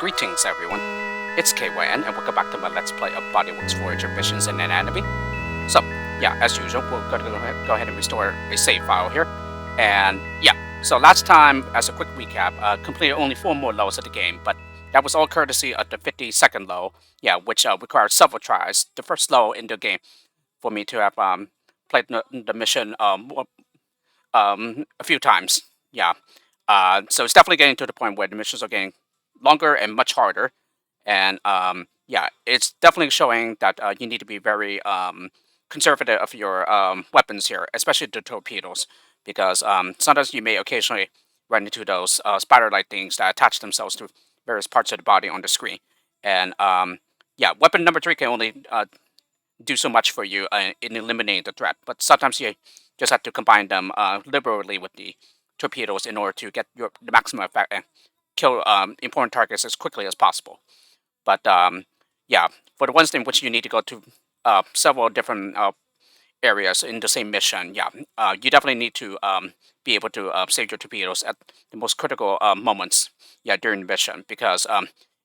Greetings everyone, it's KYN and welcome back to my Let's Play of Bodyworks Voyager missions in anatomy. So, yeah, as usual, we're going to go ahead and restore a save file here. And yeah, so last time, as a quick recap, completed only 4 more levels of the game, but that was all courtesy of the 52nd level, yeah, which required several tries. The first level in the game for me to have played the mission a few times, yeah. So it's definitely getting to the point where the missions are getting longer and much harder, and yeah, it's definitely showing that you need to be very conservative of your weapons here, especially the torpedoes, because sometimes you may occasionally run into those spider-like things that attach themselves to various parts of the body on the screen, and yeah, weapon number 3 can only do so much for you in eliminating the threat, but sometimes you just have to combine them liberally with the torpedoes in order to get the maximum effect and kill important targets as quickly as possible. But yeah, for the ones in which you need to go to several different areas in the same mission, yeah, you definitely need to be able to save your torpedoes at the most critical moments, yeah, during the mission, because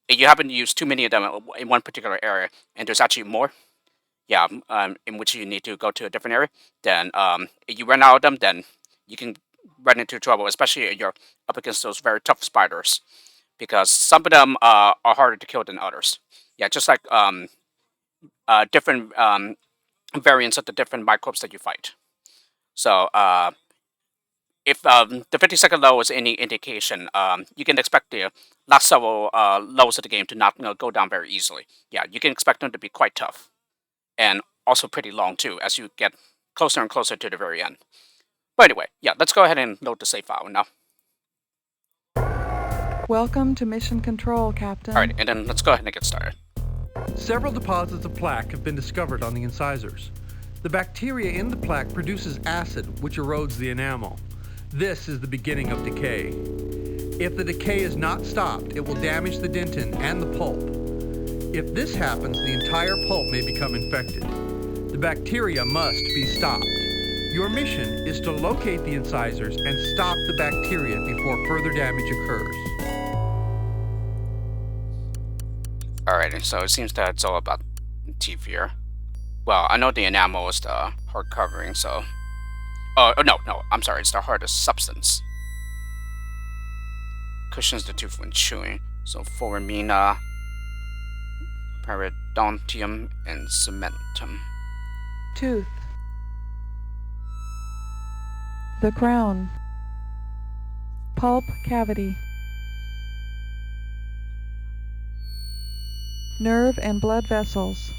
if you happen to use too many of them in one particular area, and there's actually more, yeah, in which you need to go to a different area, then if you run out of them, then you can run into trouble, especially if you're up against those very tough spiders, because some of them are harder to kill than others. Yeah, just like different variants of the different microbes that you fight. So if the 52nd level is any indication, you can expect the last several levels of the game to not go down very easily. Yeah, you can expect them to be quite tough, and also pretty long too, as you get closer and closer to the very end. But anyway, yeah, let's go ahead and load the save file now. Welcome to Mission Control, Captain. Alright, and then let's go ahead and get started. Several deposits of plaque have been discovered on the incisors. The bacteria in the plaque produces acid, which erodes the enamel. This is the beginning of decay. If the decay is not stopped, it will damage the dentin and the pulp. If this happens, the entire pulp may become infected. The bacteria must be stopped. Your mission is to locate the incisors and stop the bacteria before further damage occurs. Alright, so it seems that it's all about teeth here. Well, I know the enamel is the hard covering, so... Oh, no, I'm sorry, it's the hardest substance. Cushions the tooth when chewing. So, foramina, periodontium, and cementum. Tooth. The crown. Pulp cavity. Nerve and blood vessels.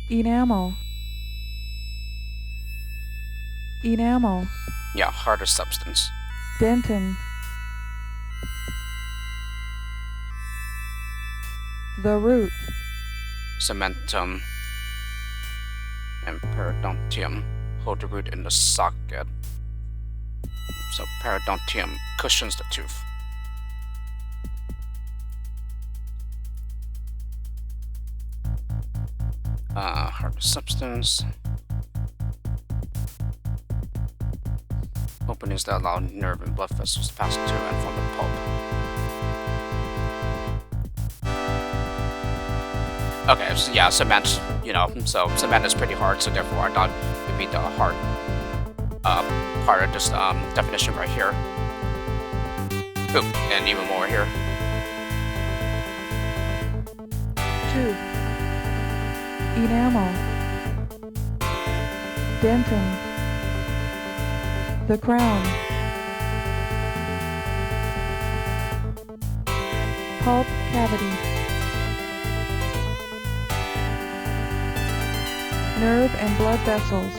Enamel. Enamel. Yeah, harder substance. Dentin. The root. Cementum and periodontium hold the root in the socket. So periodontium cushions the tooth. Harder substance. Openings that allow nerve and blood vessels to pass to and from the pulp. Okay, so yeah, cement, so cement is pretty hard, so therefore I thought it'd be the hard part of this definition right here. Ooh, and even more here. Tooth. Enamel. Dentin. The crown. Pulp cavity. Nerve and blood vessels.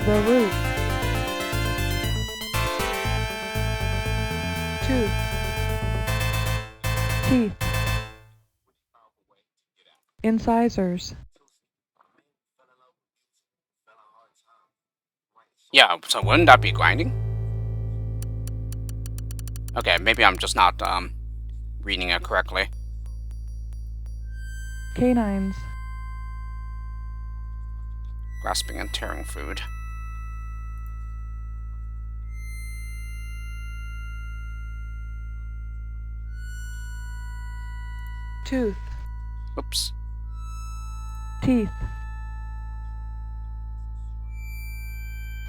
The root. Tooth. Teeth. Incisors. Yeah, so wouldn't that be grinding? Okay, maybe I'm just not reading it correctly. Canines. Grasping and tearing food. Tooth. Oops. Teeth.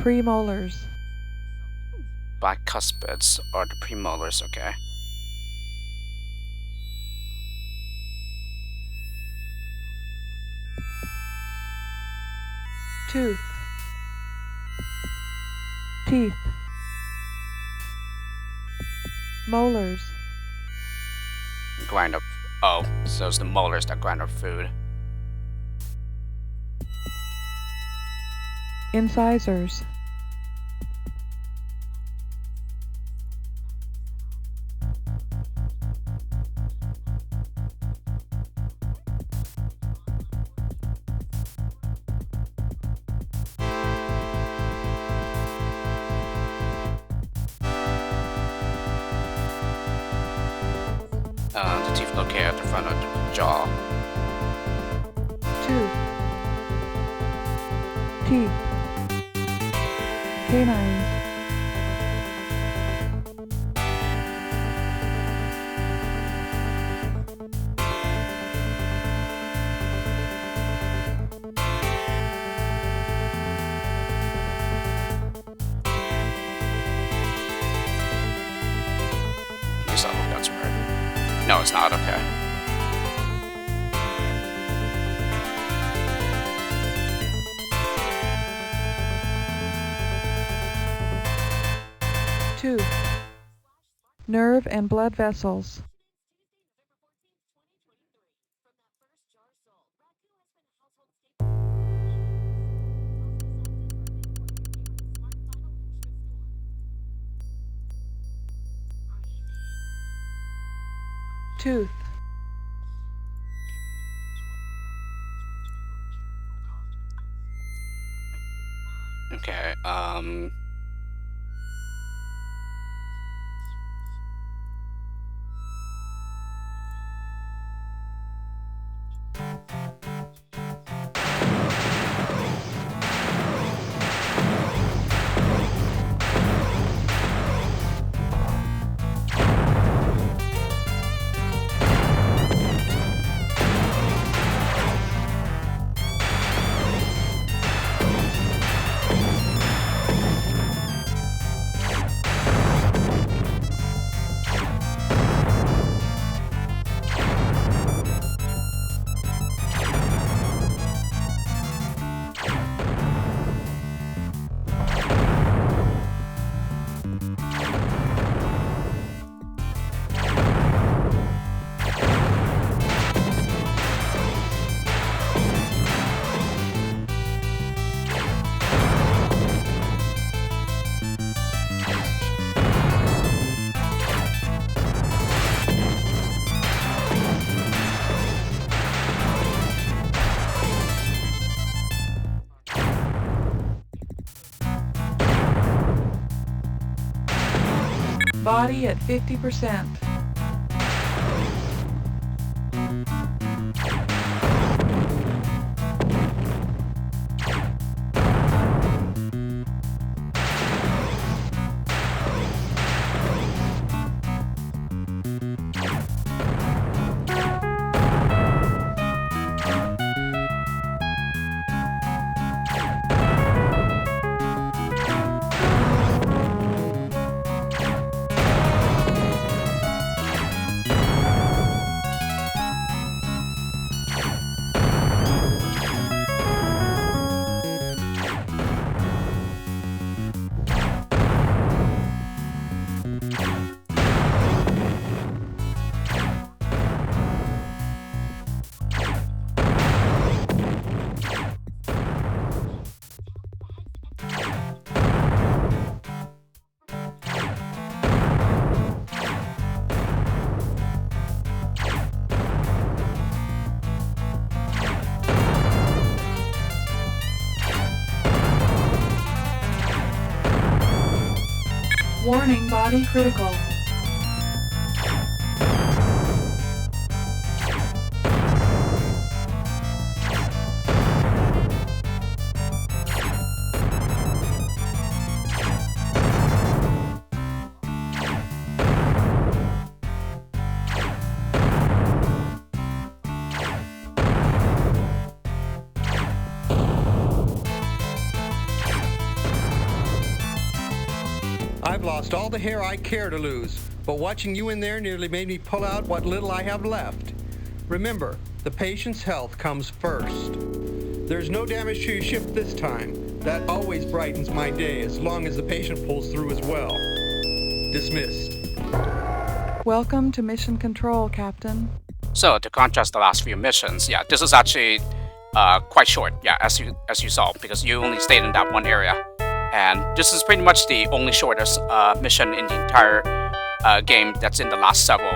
Premolars. Bicuspids or the premolars, okay. Tooth. Teeth. Molars. Grind up. Oh, so it's the molars that grind up food. Incisors. The teeth located at the front of the jaw. Tooth. Teeth. Canines. So that's weird. No, it's not, okay. Tooth. Nerve and blood vessels. Tooth. Okay, Body at 50%. Warning, body critical. I've lost all the hair I care to lose, but watching you in there nearly made me pull out what little I have left. Remember, the patient's health comes first. There's no damage to your ship this time. That always brightens my day as long as the patient pulls through as well. Dismissed. Welcome to Mission Control, Captain. So to contrast the last few missions, yeah, this is actually quite short, yeah, as you saw, because you only stayed in that one area, and this is pretty much the only shortest mission in the entire game that's in the last several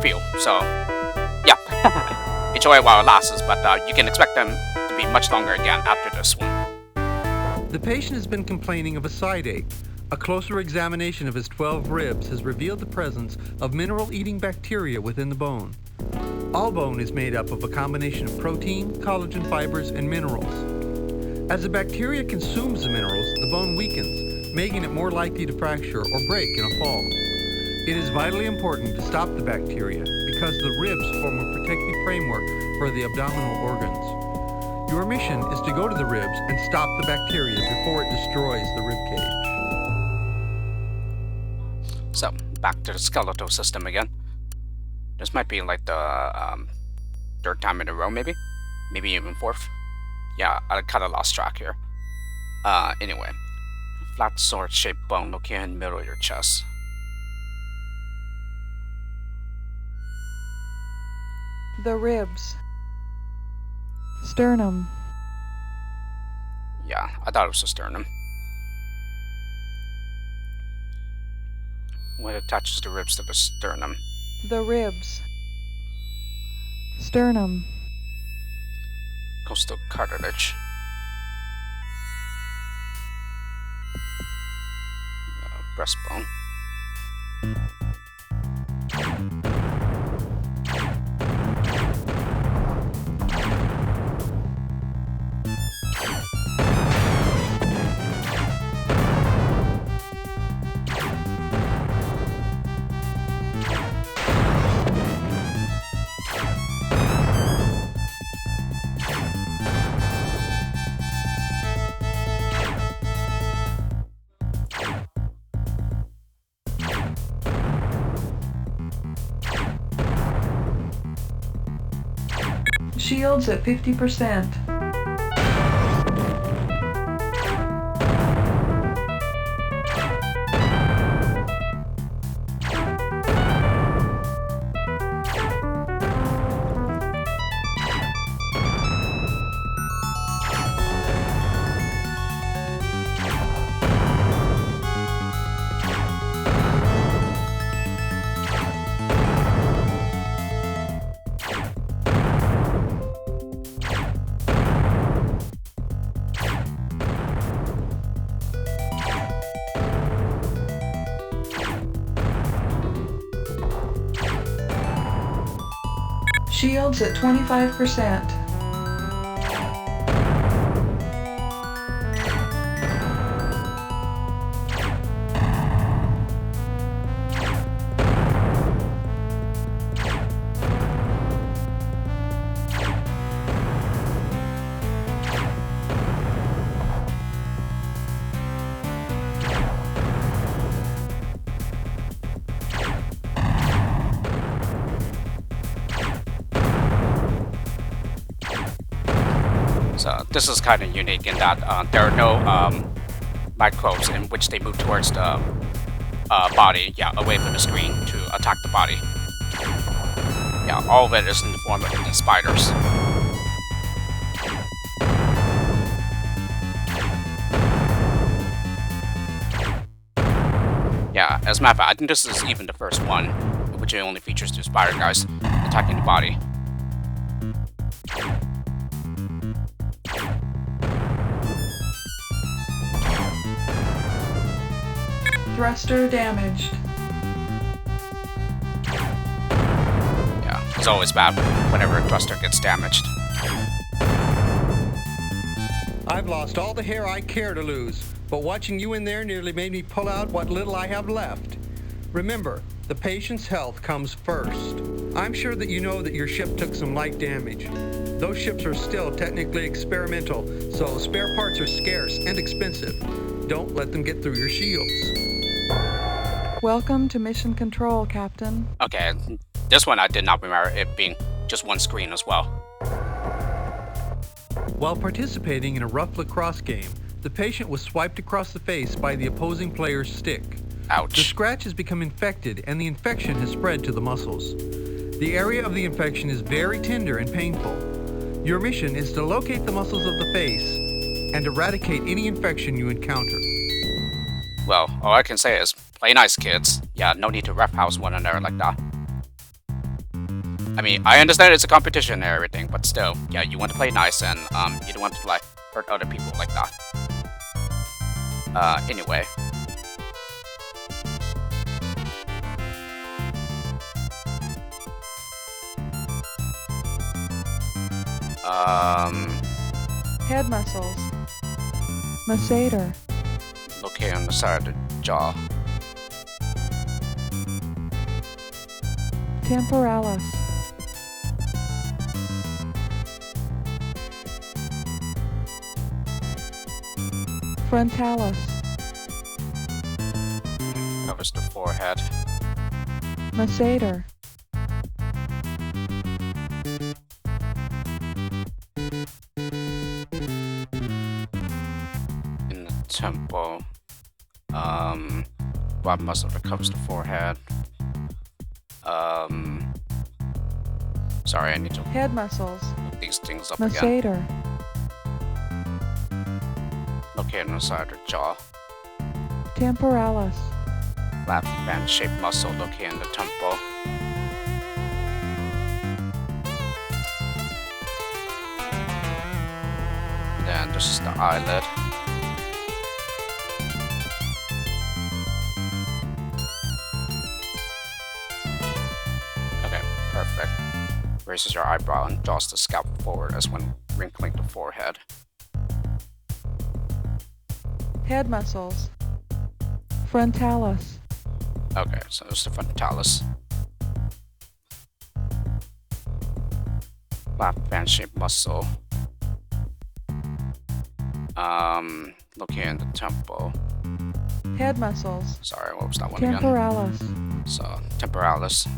field. So yeah, enjoy it while it lasts, but you can expect them to be much longer again after this one. The patient has been complaining of a side ache. A closer examination of his 12 ribs has revealed the presence of mineral-eating bacteria within the bone. All bone is made up of a combination of protein, collagen fibers, and minerals. As the bacteria consumes the minerals, the bone weakens, making it more likely to fracture or break in a fall. It is vitally important to stop the bacteria because the ribs form a protective framework for the abdominal organs. Your mission is to go to the ribs and stop the bacteria before it destroys the rib cage. So, back to the skeletal system again. This might be like the third time in a row, maybe even fourth. Yeah, I kind of lost track here. Anyway, flat sword-shaped bone located in the middle of your chest. The ribs. Sternum. Yeah, I thought it was a sternum. What attaches the ribs to the sternum? The ribs. Sternum. Coastal cartilage. Breastbone. Shields at 50%. Shields at 25%. So this is kind of unique in that there are no microbes in which they move towards the body, yeah, away from the screen to attack the body. Yeah, all of it is in the form of these spiders. Yeah, as a matter of fact, I think this is even the first one, which only features two spider guys attacking the body. Thruster damaged. Yeah, it's always bad whenever a thruster gets damaged. I've lost all the hair I care to lose, but watching you in there nearly made me pull out what little I have left. Remember, the patient's health comes first. I'm sure that you know that your ship took some light damage. Those ships are still technically experimental, so spare parts are scarce and expensive. Don't let them get through your shields. Welcome to Mission Control, Captain. Okay, this one I did not remember it being just one screen as well. While participating in a rough lacrosse game, the patient was swiped across the face by the opposing player's stick. Ouch. The scratch has become infected and the infection has spread to the muscles. The area of the infection is very tender and painful. Your mission is to locate the muscles of the face and eradicate any infection you encounter. Well, all I can say is, play nice, kids. Yeah, no need to roughhouse one another like that. I mean, I understand it's a competition and everything, but still, yeah, you want to play nice and you don't want to like hurt other people like that. Anyway. Head muscles. Massator. Locate on the side of the jaw. Temporalis. Frontalis. Covers the forehead. Massator. In the temple. What muscle that covers the forehead? Sorry, I need to Head muscles. look these things up again. Massator. Locate on the side of the jaw. Temporalis. Flat band-shaped muscle located in the temple. Then this is the eyelid. Okay, perfect. Raises your eyebrow and draws the scalp forward as when wrinkling the forehead. Head muscles. Frontalis. Okay, so this is the frontalis. Flat band-shaped muscle. Located in the temple. Head muscles. Sorry, what was that one again? Temporalis. So, temporalis.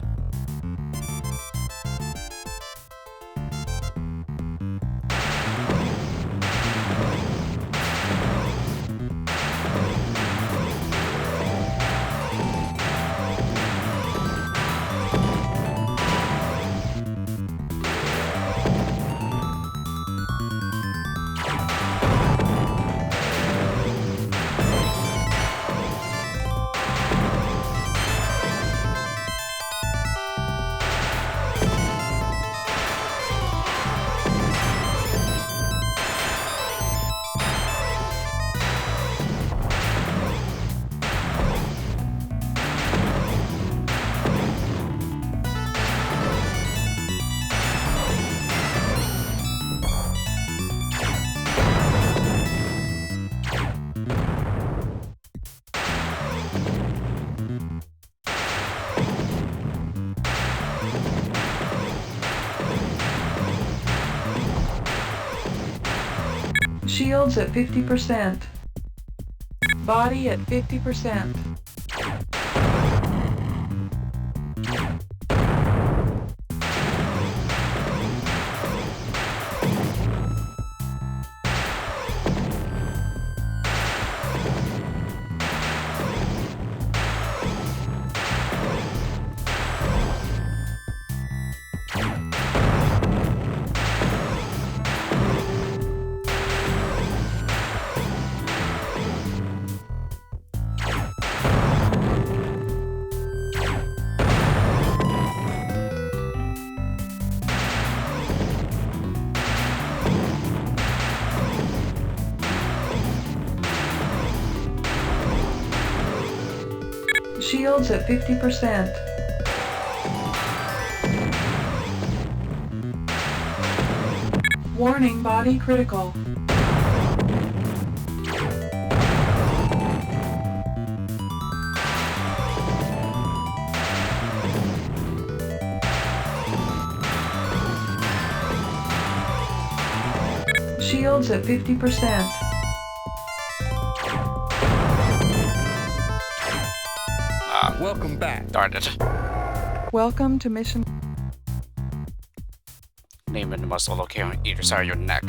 Shields at 50%. Body at 50%. Shields at 50%. Warning, body critical. Shields at 50%. Welcome back. Darn it. Welcome to mission. Name the muscle located on either side of your neck.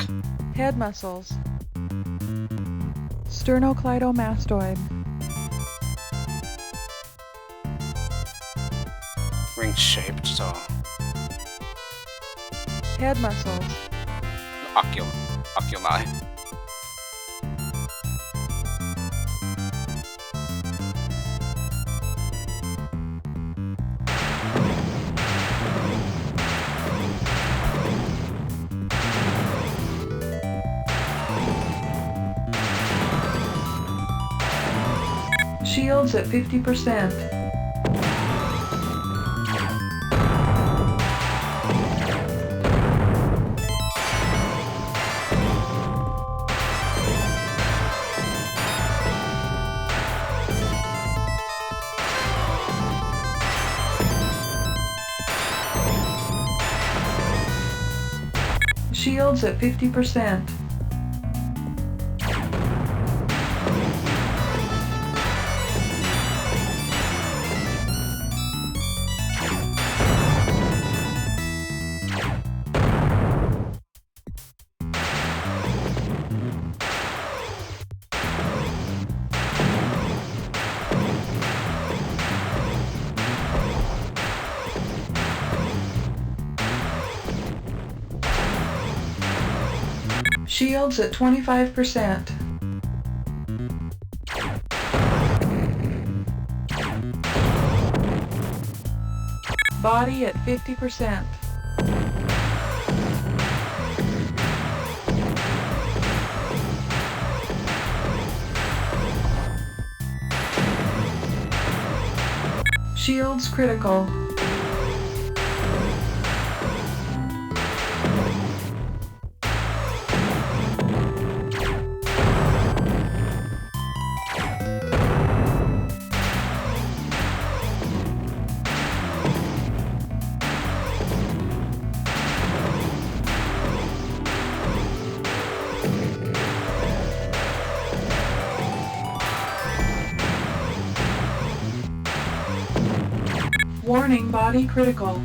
Head muscles. Sternocleidomastoid. Ring shaped, so Head muscles. oculi. Shields at 50%. Shields at 50%. Shields at 25%. Body at 50%. Shields critical. Warning, body critical.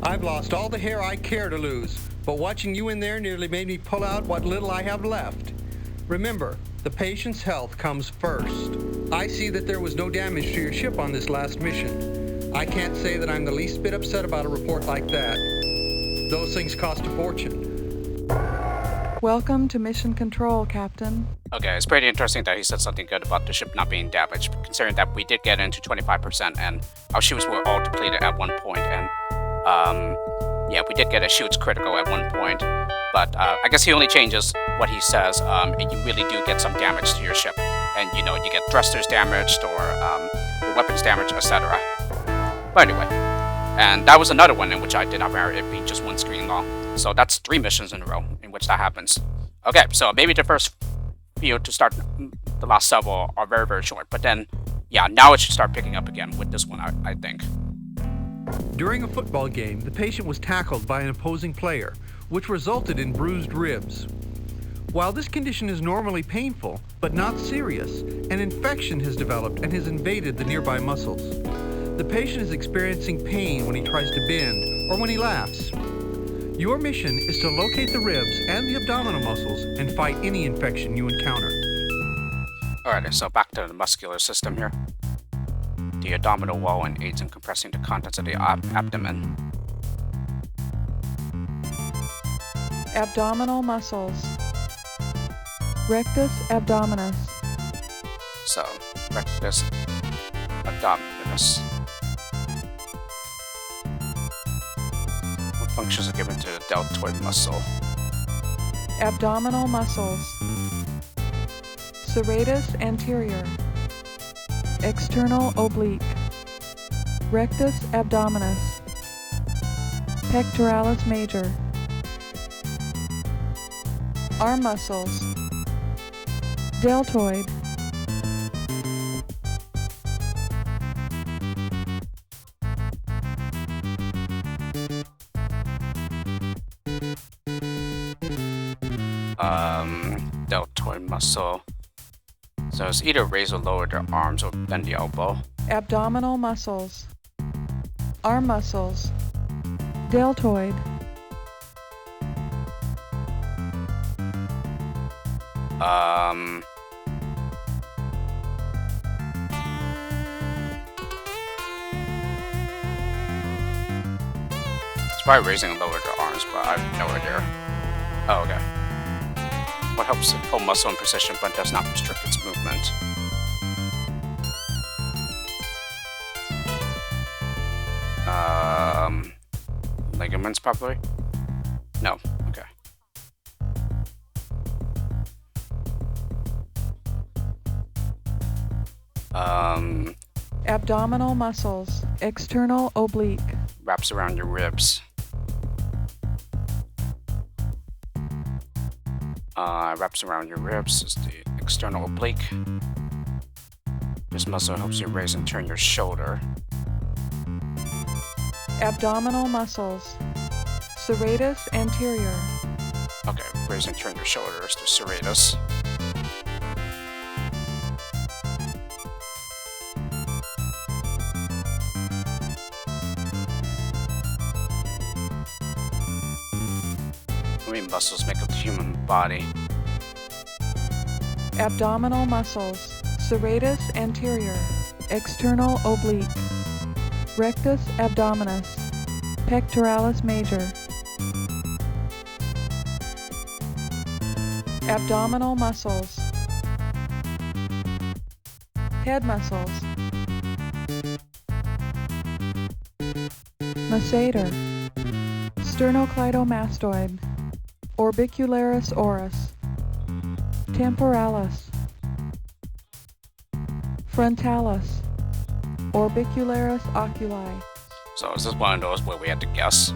I've lost all the hair I care to lose, but watching you in there nearly made me pull out what little I have left. Remember, the patient's health comes first. I see that there was no damage to your ship on this last mission. I can't say that I'm the least bit upset about a report like that. Those things cost a fortune. Welcome to mission control, Captain. Okay, it's pretty interesting that he said something good about the ship not being damaged, considering that we did get into 25% and our shields were all depleted at one point, and yeah, we did get a shields critical at one point, but I guess he only changes what he says, and you really do get some damage to your ship, and you know, you get thrusters damaged or your weapons damaged, etc. But anyway, and that was another one in which I did not marry it being just one screen long, so that's 3 missions in a row in which that happens. Okay, so maybe the first few to start the last several are very, very short, but then, yeah, now it should start picking up again with this one, I think. During a football game, the patient was tackled by an opposing player, which resulted in bruised ribs. While this condition is normally painful, but not serious, an infection has developed and has invaded the nearby muscles. The patient is experiencing pain when he tries to bend or when he laughs. Your mission is to locate the ribs and the abdominal muscles and fight any infection you encounter. Alright, so back to the muscular system here. The abdominal wall and aids in compressing the contents of the abdomen. Abdominal muscles. Rectus abdominis. So, rectus abdominis. abdominis. What functions are given to the deltoid muscle? Abdominal muscles. Serratus anterior. External oblique. Rectus abdominis. Pectoralis major. Arm muscles. Deltoid. Deltoid muscle. So it's either raise or lower their arms or bend the elbow. Abdominal muscles. Arm muscles. Deltoid. It's probably raising and lower their arms, but I have no idea. Oh, okay. What helps it hold muscle in position but does not restrict its movement? Ligaments, probably? No, okay. Abdominal muscles. External oblique. Wraps around your ribs. Wraps around your ribs is the external oblique. This muscle helps you raise and turn your shoulder. Abdominal muscles. Serratus anterior. Okay, raise and turn your shoulders to serratus. How many muscles make up the human body? Abdominal muscles. Serratus anterior. External oblique. Rectus abdominis. Pectoralis major. Abdominal muscles. Head muscles. Masseter. Sternocleidomastoid. Orbicularis oris. Temporalis. Frontalis. Orbicularis oculi. So is this one of those where we had to guess?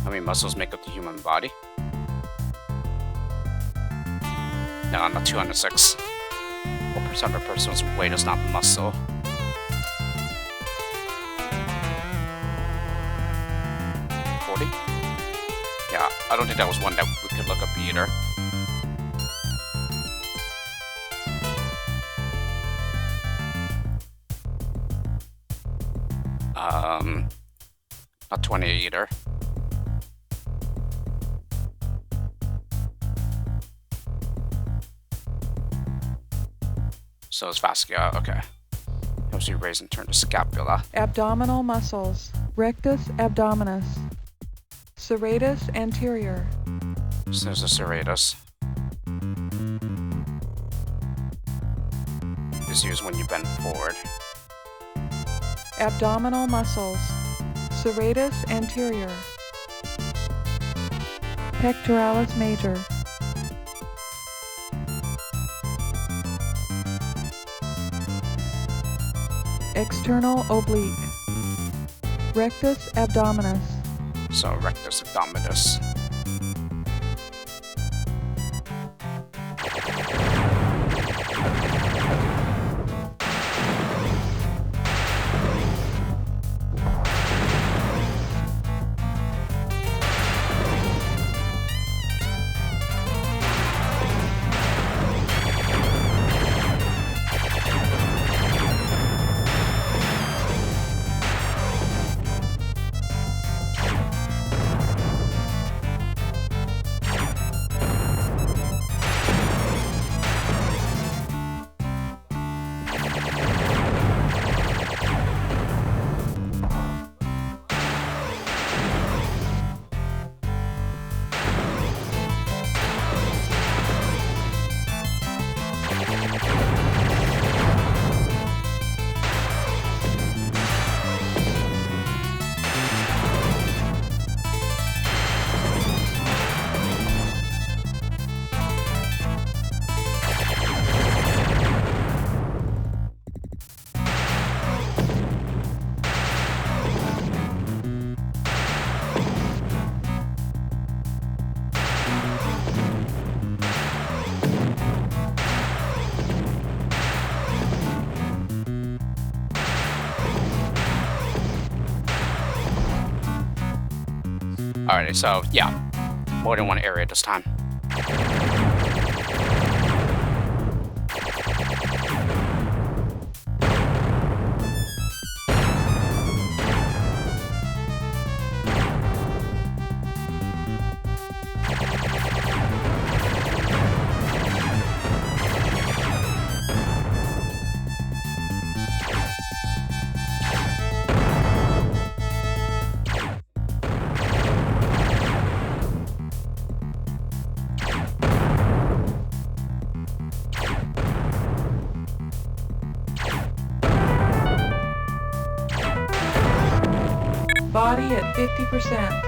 How many muscles make up the human body? No, not 206. What percent of a person's weight is not muscle? Yeah, I don't think that was one that we could look up either. Not 20 either. So it's fascia, okay. Helps you raise and turn the scapula. Abdominal muscles. Rectus abdominis. Serratus anterior. So there's a serratus. This is used when you bend forward. Abdominal muscles. Serratus anterior. Pectoralis major. External oblique. Rectus abdominis. So rectus abdominis. Alrighty, so yeah, more than one area this time. Body at 50%.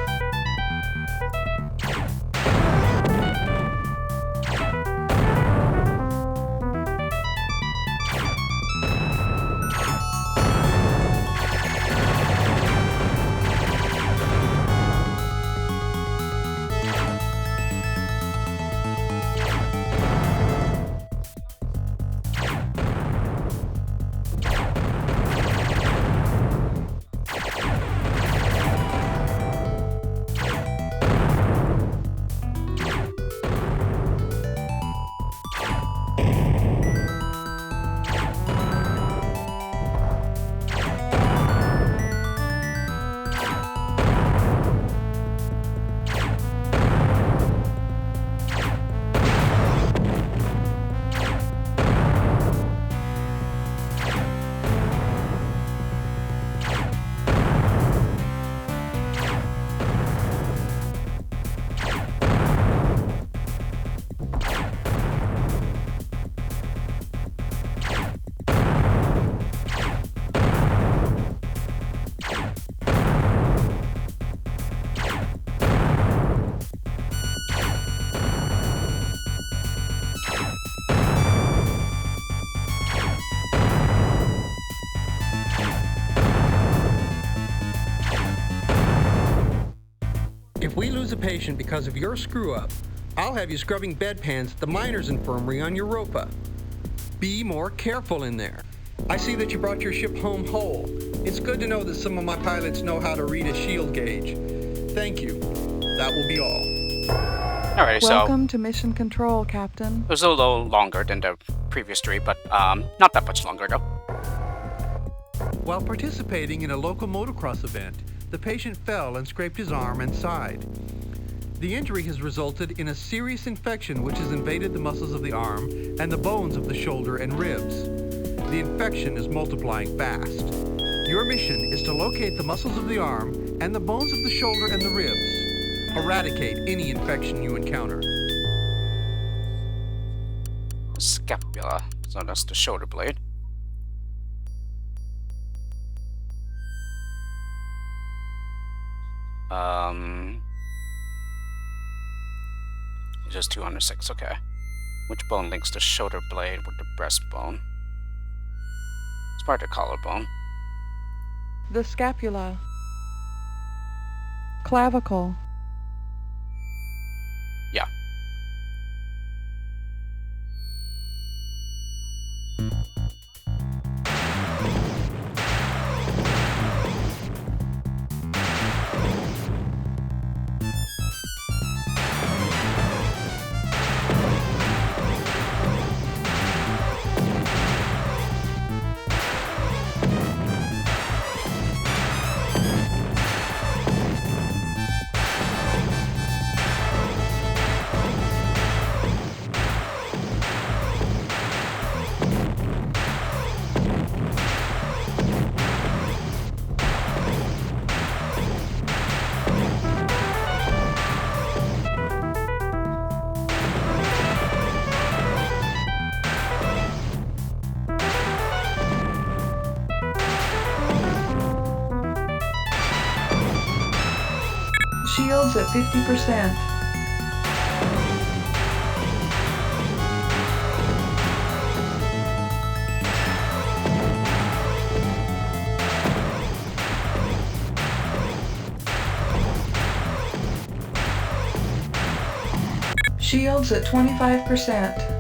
If we lose a patient because of your screw-up, I'll have you scrubbing bedpans at the miners' infirmary on Europa. Be more careful in there. I see that you brought your ship home whole. It's good to know that some of my pilots know how to read a shield gauge. Thank you. That will be all. Alrighty, so Welcome to Mission Control, Captain. it was a little longer than the previous 3, but not that much longer though. While participating in a local motocross event, the patient fell and scraped his arm and side. The injury has resulted in a serious infection which has invaded the muscles of the arm and the bones of the shoulder and ribs. The infection is multiplying fast. Your mission is to locate the muscles of the arm and the bones of the shoulder and the ribs. Eradicate any infection you encounter. Scapula, so that's the shoulder blade. It's just 206, okay. Which bone links the shoulder blade with the breastbone? It's part of the collarbone. The scapula. Clavicle. Yeah. Shields at 50%. Shields at 25%.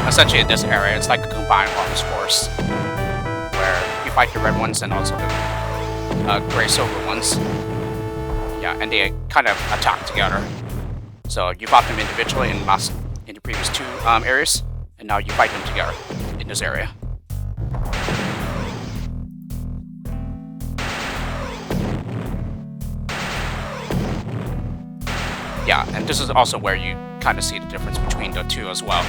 essentially in this area, it's like a combined arms force, where you fight the red ones and also the gray-silver ones. Yeah, and they kind of attack together. So you fought them individually in the previous two areas, and now you fight them together in this area. Yeah, and this is also where you kind of see the difference between the two as well.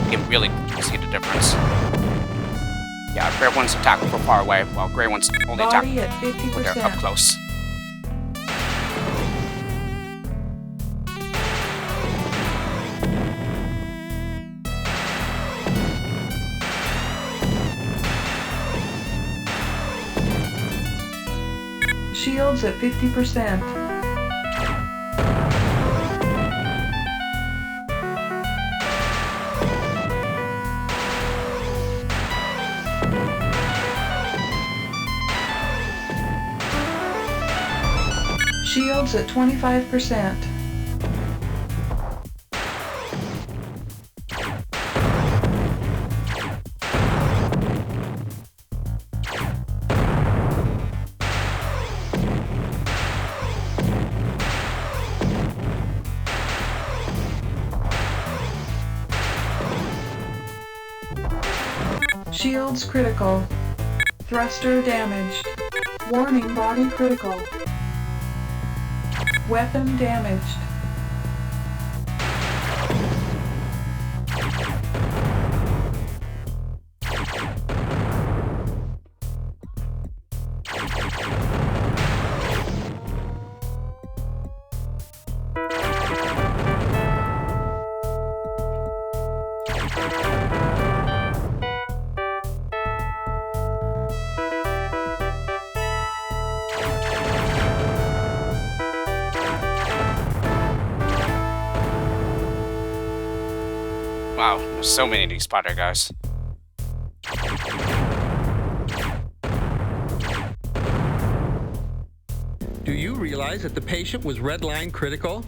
You can really see the difference. Yeah, red ones attack from far away, while gray ones only attack Body at when they're up 50%. close. Shields at 50%. Shields at 25%. Shields critical. Thruster damaged. Warning, body critical. Weapon damaged. Wow, there's so many of these spider guys. Do you realize that the patient was red line critical?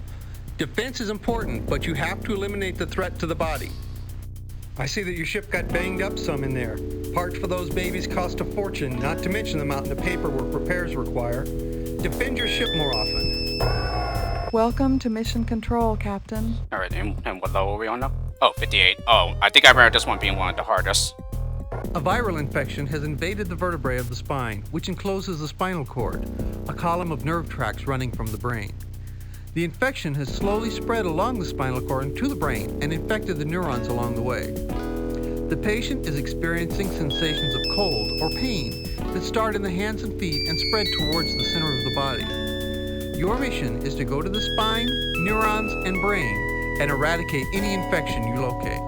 Defense is important, but you have to eliminate the threat to the body. I see that your ship got banged up some in there. Parts for those babies cost a fortune, not to mention the amount of paperwork repairs require. Defend your ship more often. Welcome to Mission Control, Captain. Alright, and what level are we on now? Oh, 58. Oh, I think I remember this one being one of the hardest. A viral infection has invaded the vertebrae of the spine, which encloses the spinal cord, a column of nerve tracts running from the brain. The infection has slowly spread along the spinal cord and to the brain and infected the neurons along the way. The patient is experiencing sensations of cold or pain that start in the hands and feet and spread towards the center of the body. Your mission is to go to the spine, neurons, and brain and eradicate any infection you locate.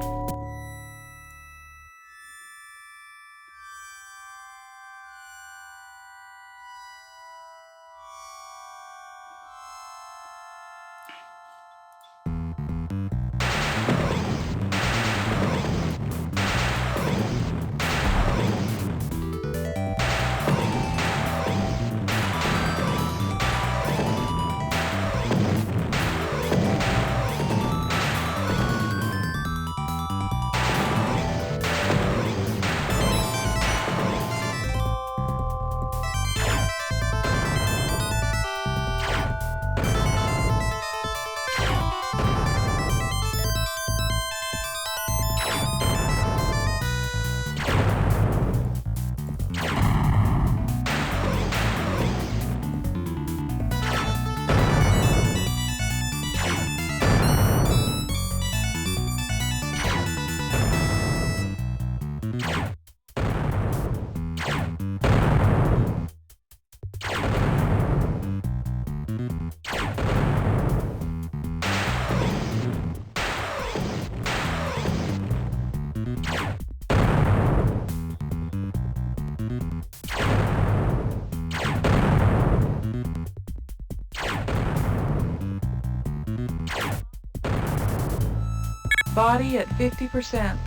Body at 50%.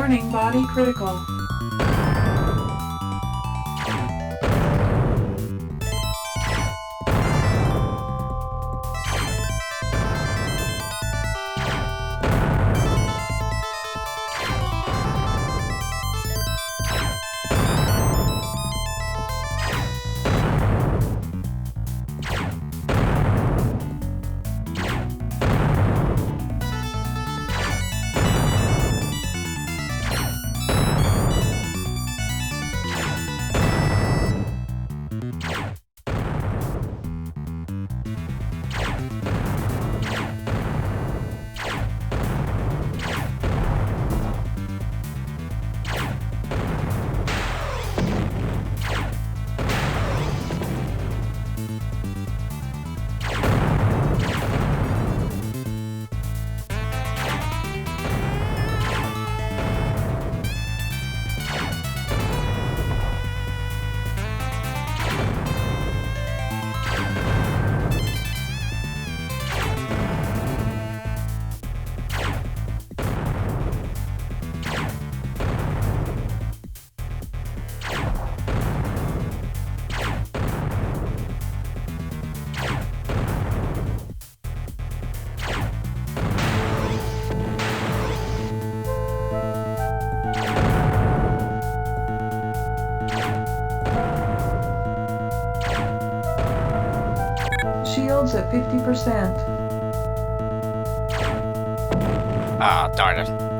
Warning, body critical. Shields at 50%. Ah, darn it.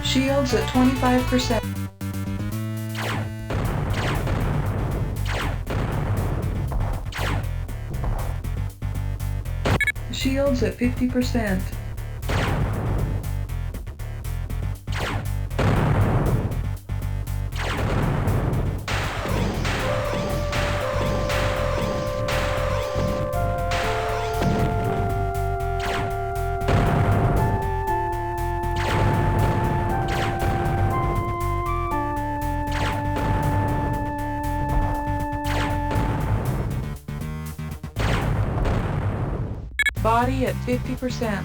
Shields at 25%. Shields at 50%. Body at 50%.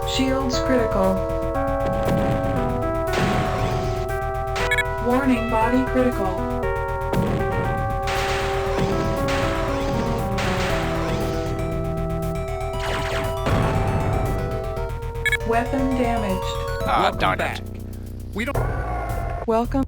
Shields critical. Warning, body critical. Weapon damaged. Ah, Welcome darn back. it. We don't. Welcome.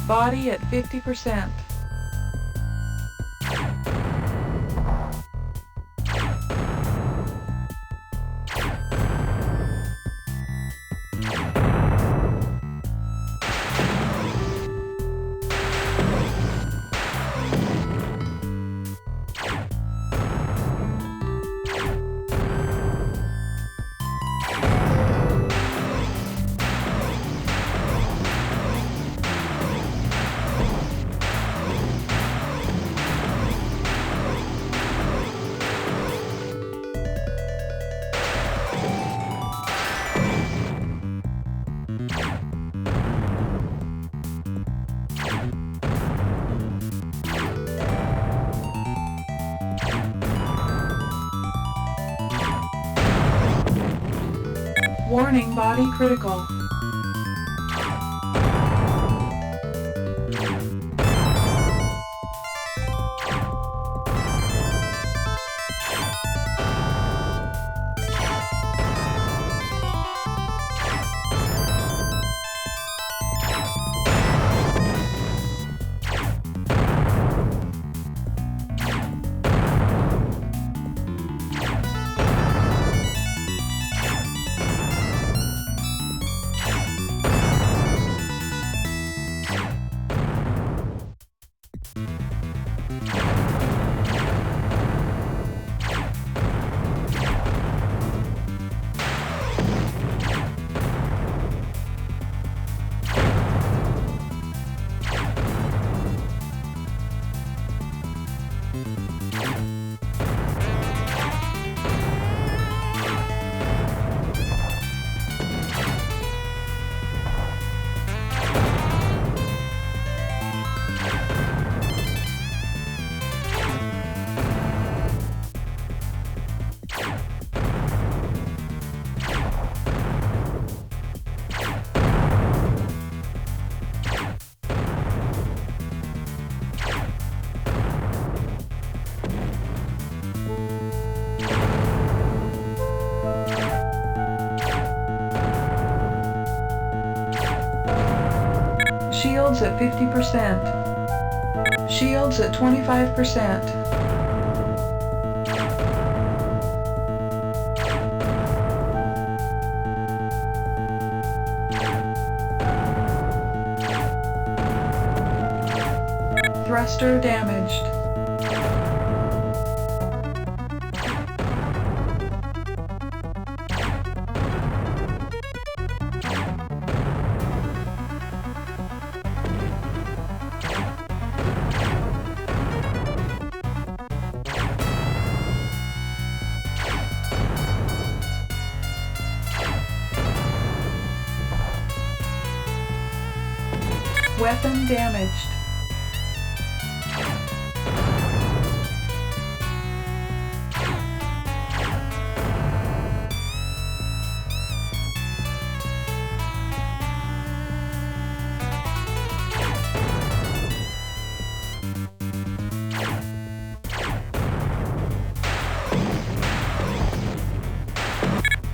Body at 50%. Warning, body critical. Shields at 50%. Shields at 25%. Thruster damaged. Weapon damaged.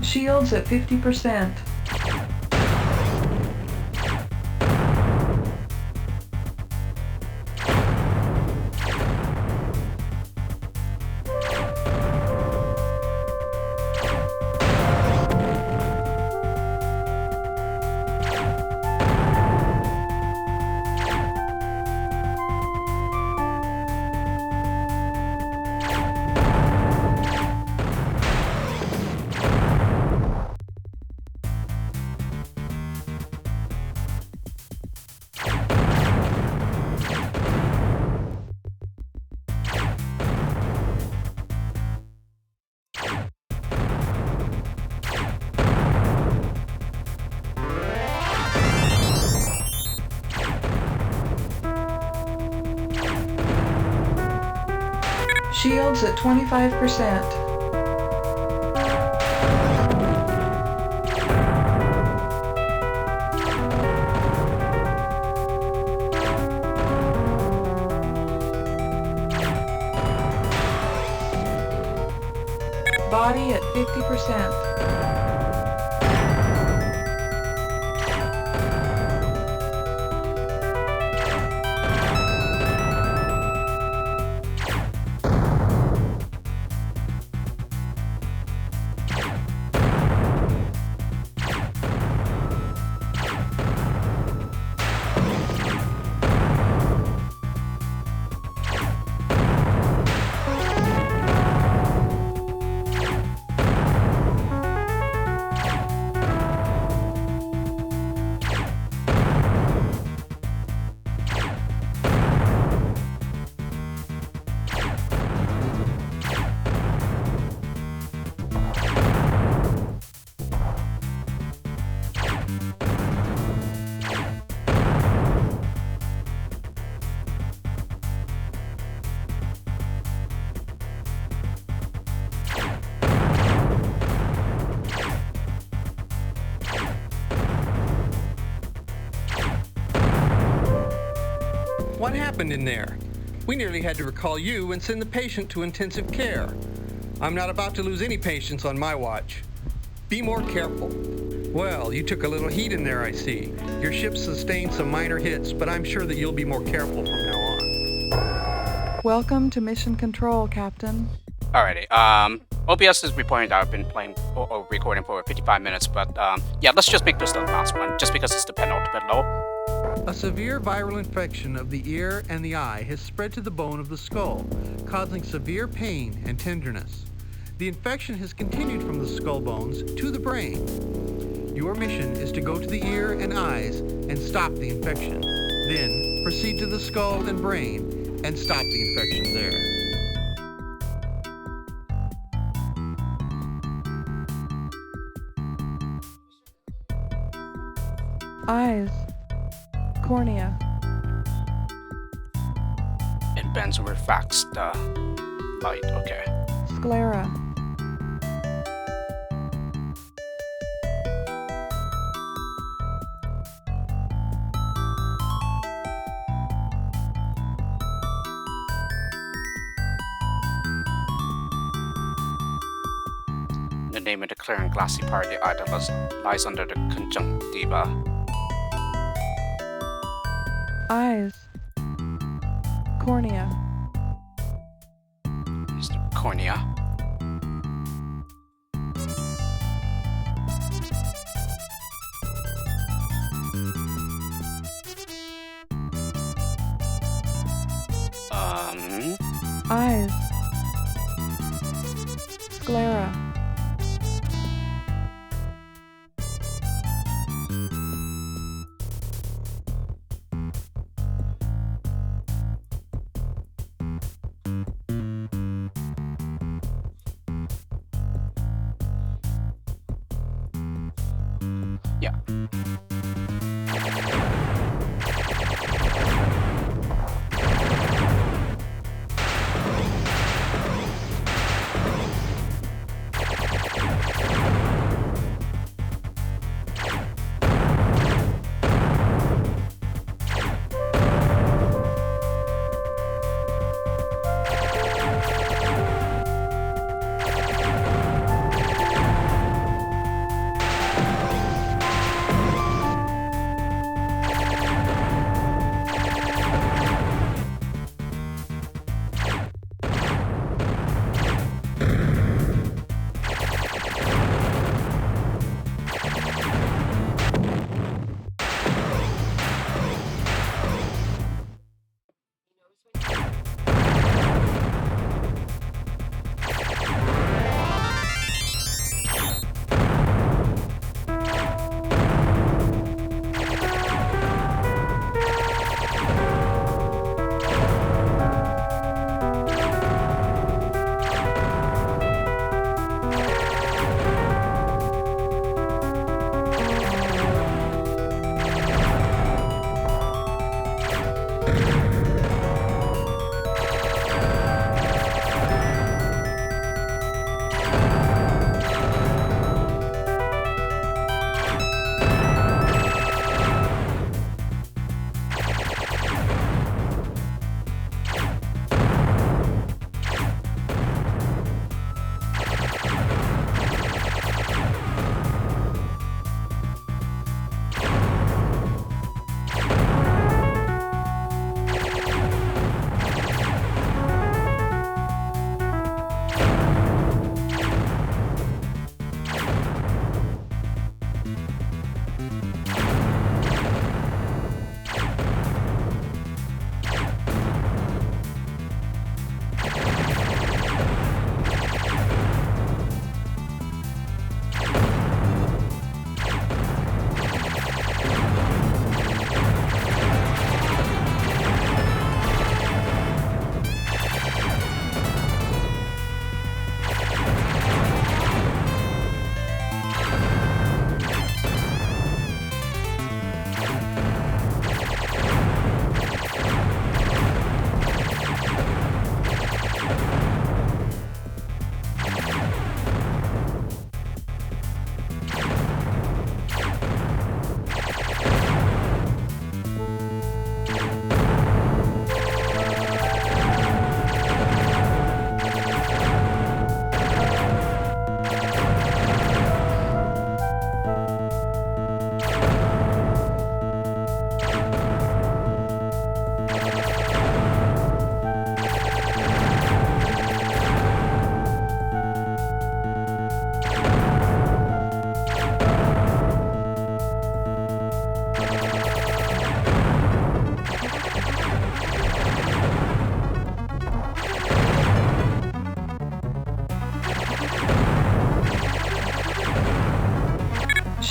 Shields at 50%. Shields at 25%. Body at 50%. What happened in there? We nearly had to recall you and send the patient to intensive care. I'm not about to lose any patients on my watch. Be more careful. Well, you took a little heat in there, I see. Your ship sustained some minor hits, but I'm sure that you'll be more careful from now on. Welcome to Mission Control, Captain. Alrighty. OBS is reporting that I've been playing or recording for 55 minutes, but yeah, let's just make this the last one, just because it's the penultimate low. A severe viral infection of the ear and the eye has spread to the bone of the skull, causing severe pain and tenderness. The infection has continued from the skull bones to the brain. Your mission is to go to the ear and eyes and stop the infection. Then proceed to the skull and brain and stop the infection there. Eyes. Cornea. It bends and refracts the light. Okay. Sclera. The name of the clear and glassy part of the eye that lies under the conjunctiva. Eyes. Cornea. Is the cornea. Eyes. Sclera. Yeah.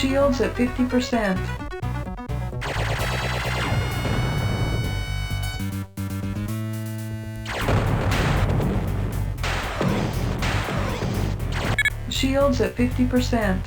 Shields at 50%. Shields at 50%.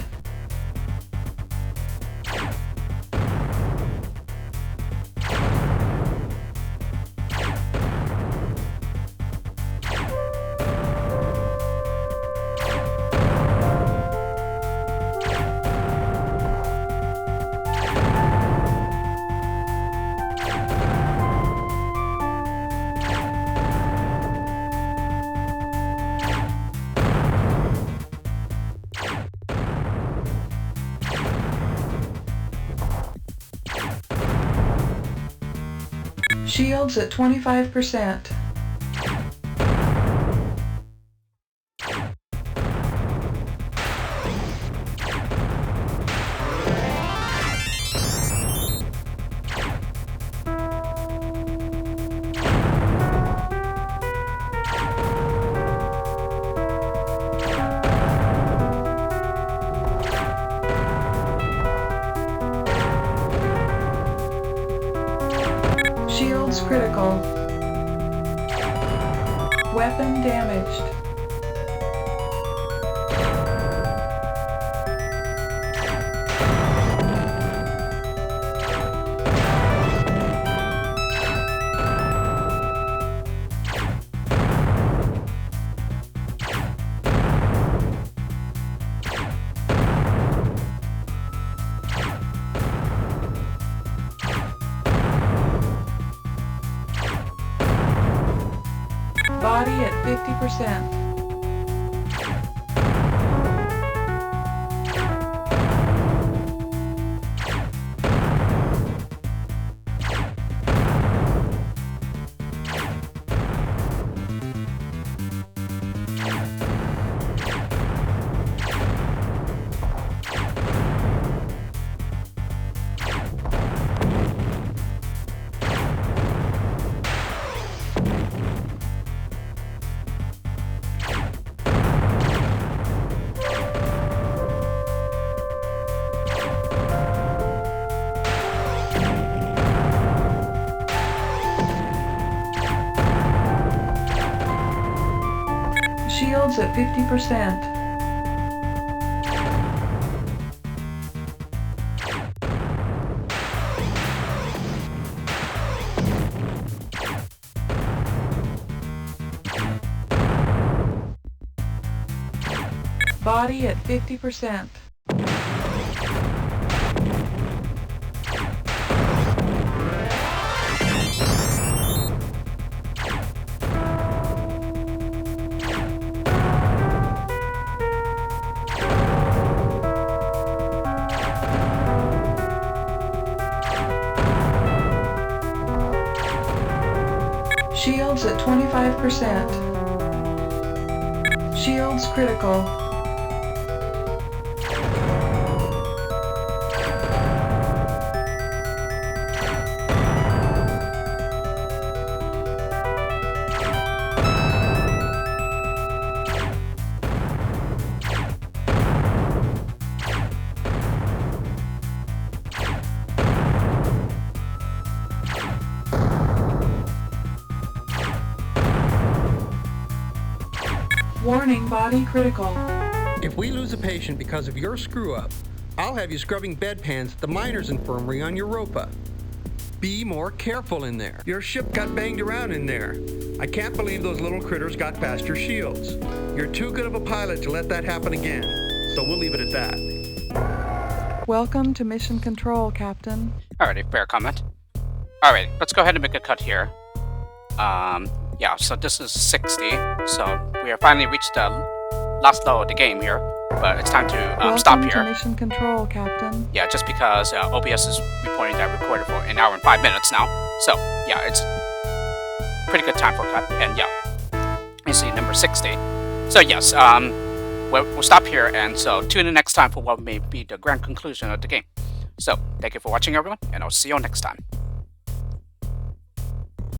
Shields at 25%. Shields critical. Weapon damaged. Body at 50%. Shields at 50%. Body at 50%. Shields at 25%. Shields critical. Warning, body critical. If we lose a patient because of your screw-up, I'll have you scrubbing bedpans at the miners' infirmary on Europa. Be more careful in there. Your ship got banged around in there. I can't believe those little critters got past your shields. You're too good of a pilot to let that happen again, so we'll leave it at that. Welcome to Mission Control, Captain. Alrighty, fair comment. Alright, let's go ahead and make a cut here. Yeah, so this is 60, so we have finally reached the last level of the game here, but it's time to stop Welcome here. to Mission Control, Captain. Yeah, just because OBS is reporting that I recorded for an hour and 5 minutes now, so yeah, it's pretty good time for a cut, and yeah, you see number 60. So yes, we'll stop here, and so tune in next time for what may be the grand conclusion of the game. So, thank you for watching everyone, and I'll see you next time.